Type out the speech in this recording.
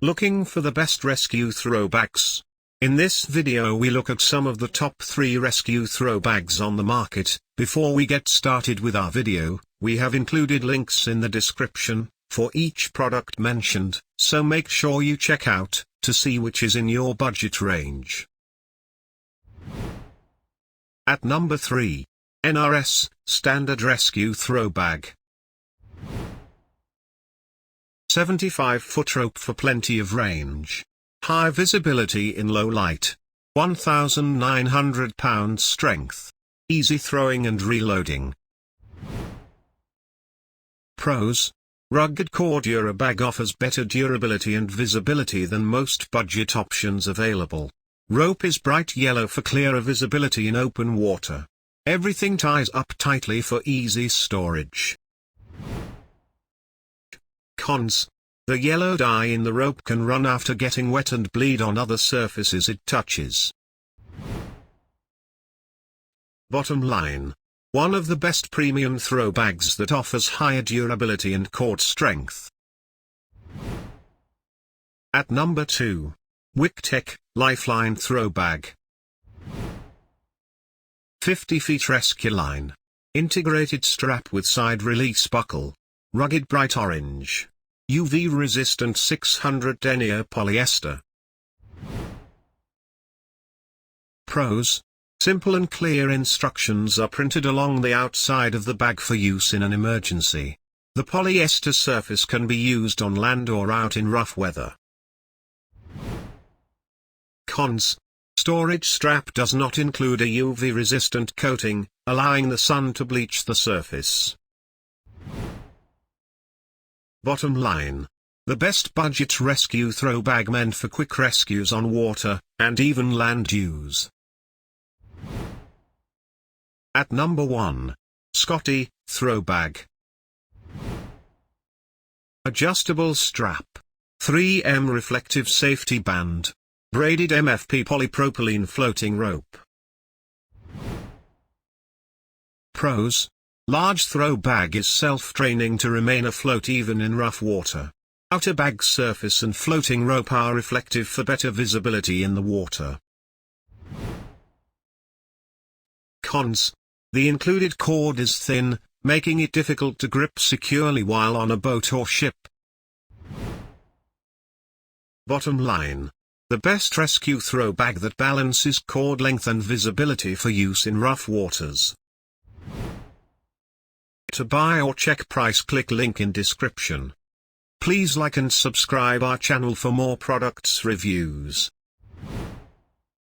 Looking for the best rescue throw bags? In this video we look at some of the top 3 rescue throw bags on the market. Before we get started with our video, we have included links in the description for each product mentioned, so make sure you check out to see which is in your budget range. At number 3. NRS Standard Rescue Throw Bag. 75-foot rope for plenty of range. High visibility in low light. 1,900 pounds strength. Easy throwing and reloading. Pros. Rugged Cordura bag offers better durability and visibility than most budget options available. Rope is bright yellow for clearer visibility in open water. Everything ties up tightly for easy storage. Cons. The yellow dye in the rope can run after getting wet and bleed on other surfaces it touches. Bottom line. One of the best premium throw bags that offers higher durability and cord strength. At number 2. WIKTEC Lifeline Throw Bag. 50 feet rescue line. Integrated strap with side release buckle. Rugged bright orange. UV resistant 600 denier polyester. Pros. Simple and clear instructions are printed along the outside of the bag for use in an emergency. The polyester surface can be used on land or out in rough weather. Cons. Storage strap does not include a UV-resistant coating, allowing the sun to bleach the surface. Bottom line. The best budget rescue throw bag meant for quick rescues on water, and even land use. At number 1. Scotty Throw Bag. Adjustable strap. 3M reflective safety band. Braided MFP polypropylene floating rope. Pros. Large throw bag is self-draining to remain afloat even in rough water. Outer bag surface and floating rope are reflective for better visibility in the water. Cons. The included cord is thin, making it difficult to grip securely while on a boat or ship. Bottom line. The best rescue throw bag that balances cord length and visibility for use in rough waters. To buy or check price, click link in description. Please like and subscribe our channel for more products reviews.